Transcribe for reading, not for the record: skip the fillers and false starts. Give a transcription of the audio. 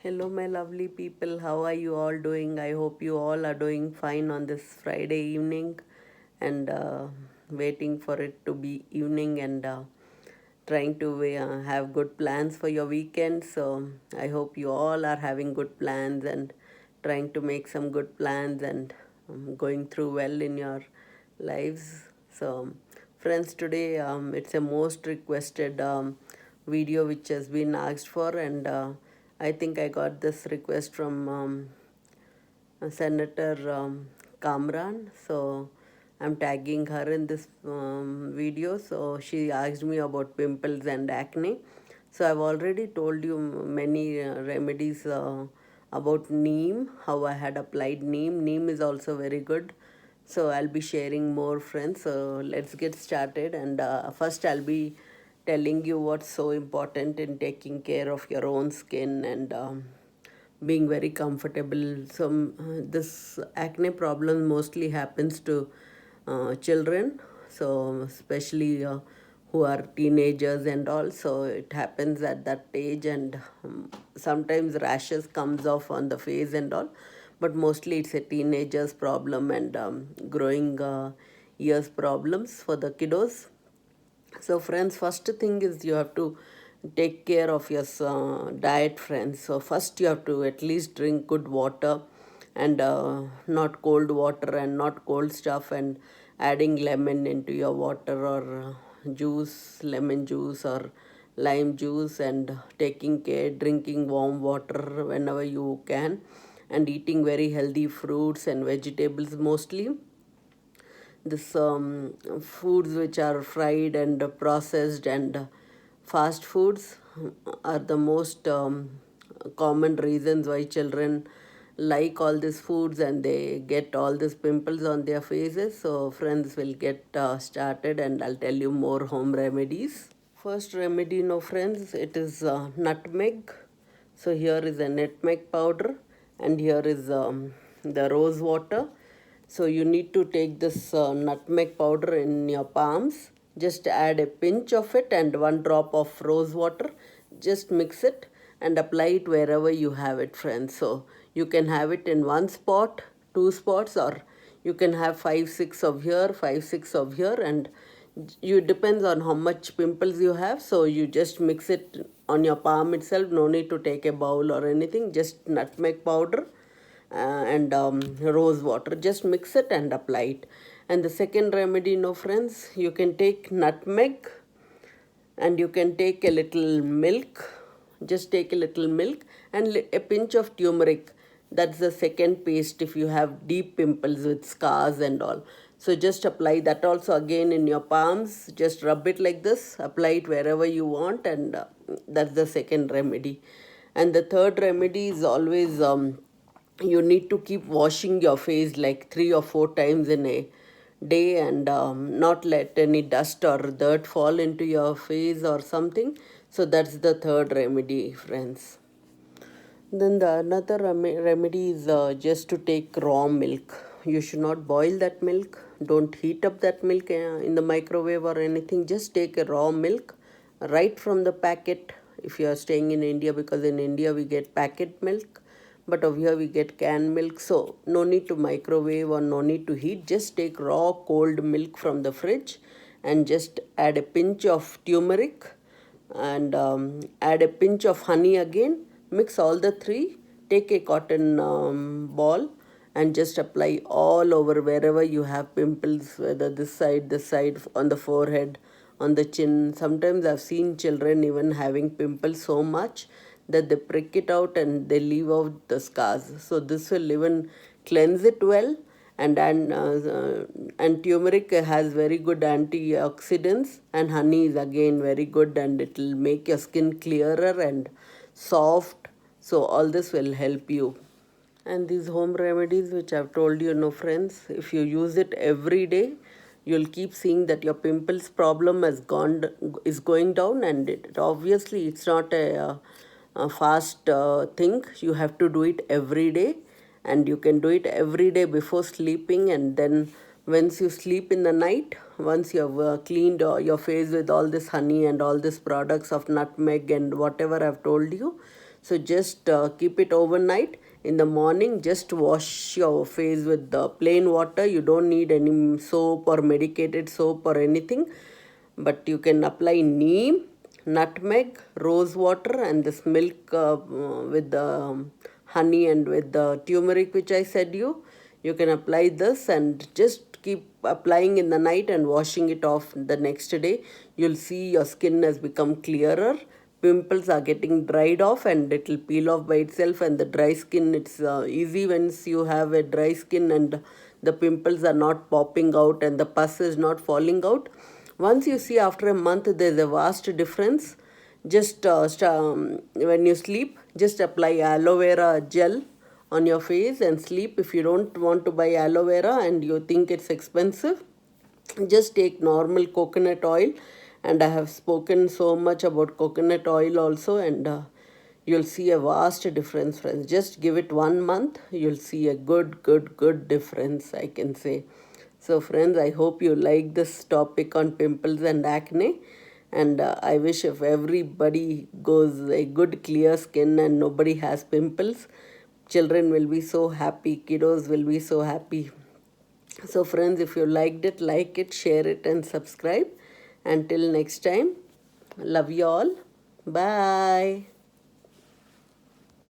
Hello, my lovely people. How are you all doing? I hope you all are doing fine on this Friday evening and waiting for it to be evening and trying to have good plans for your weekend. So, I hope you all are having good plans and trying to make some good plans and going through well in your lives. So, friends, today it's a most requested video which has been asked for, and I think I got this request from Senator Kamran. So I'm tagging her in this video. So she asked me about pimples and acne. So I've already told you many remedies about neem, how I had applied neem. Neem is also very good. So I'll be sharing more, friends. So let's get started. And first I'll be telling you what's so important in taking care of your own skin and being very comfortable. This acne problem mostly happens to children, so especially who are teenagers and all. So it happens at that age, and sometimes rashes comes off on the face and all, but mostly it's a teenager's problem and growing years problems for the kiddos. So, friends, first thing is you have to take care of your diet, friends. So, first you have to at least drink good water and not cold water and not cold stuff, and adding lemon into your water or juice, lemon juice or lime juice, and taking care, drinking warm water whenever you can, and eating very healthy fruits and vegetables mostly. This foods which are fried and processed and fast foods are the most common reasons why children like all these foods and they get all these pimples on their faces. So friends, will get started and I'll tell you more home remedies. First remedy, no friends, it is nutmeg. So here is a nutmeg powder, and here is the rose water. So you need to take this nutmeg powder in your palms. Just add a pinch of it and one drop of rose water. Just mix it and apply it wherever you have it, friends. So you can have it in one spot, two spots, or you can have 5 6 of here, 5 6 of here, and you depends on how much pimples you have. So you just mix it on your palm itself. No need to take a bowl or anything. Just nutmeg powder and rose water. Just mix it and apply it. And the second remedy, no friends, you can take nutmeg and you can take a little milk. Just take a little milk and a pinch of turmeric. That's the second paste if you have deep pimples with scars and all. So just apply that also again in your palms. Just rub it like this, apply it wherever you want, and that's the second remedy. And the third remedy is always you need to keep washing your face like 3 or 4 times in a day, and not let any dust or dirt fall into your face or something. So that's the third remedy, friends. Then the another remedy is just to take raw milk. You should not boil that milk. Don't heat up that milk in the microwave or anything. Just take a raw milk right from the packet. If you are staying in India, because in India we get packet milk, but over here we get canned milk. So no need to microwave or no need to heat. Just take raw cold milk from the fridge and just add a pinch of turmeric and add a pinch of honey again. Mix all the three. Take a cotton ball and just apply all over wherever you have pimples, whether this side, on the forehead, on the chin. Sometimes I've seen children even having pimples so much that they prick it out and they leave out the scars. So this will even cleanse it well, and turmeric has very good antioxidants, and honey is again very good and it will make your skin clearer and soft. So all this will help you. And these home remedies which I've told you, no friends, if you use it every day, you'll keep seeing that your pimples problem is going down, and obviously it's not a fast thing. You have to do it every day, and you can do it every day before sleeping, and then once you sleep in the night, once you have cleaned your face with all this honey and all these products of nutmeg and whatever I've told you, So just keep it overnight. In the morning, just wash your face with the plain water. You don't need any soap or medicated soap or anything. But you can apply neem, nutmeg, rose water, and this milk with the honey and with the turmeric which I said you. You can apply this and just keep applying in the night and washing it off the next day. You'll see your skin has become clearer. Pimples are getting dried off and it will peel off by itself. And the dry skin, it's easy once you have a dry skin and the pimples are not popping out and the pus is not falling out. Once you see after a month there's a vast difference. Just when you sleep, just apply aloe vera gel on your face and sleep. If you don't want to buy aloe vera and you think it's expensive, just take normal coconut oil. And I have spoken so much about coconut oil also, and you'll see a vast difference, friends. Just give it 1 month, you'll see a good difference, I can say. So friends, I hope you like this topic on pimples and acne. And I wish if everybody goes a good clear skin and nobody has pimples, children will be so happy, kiddos will be so happy. So friends, if you liked it, like it, share it and subscribe. Until next time, love you all. Bye.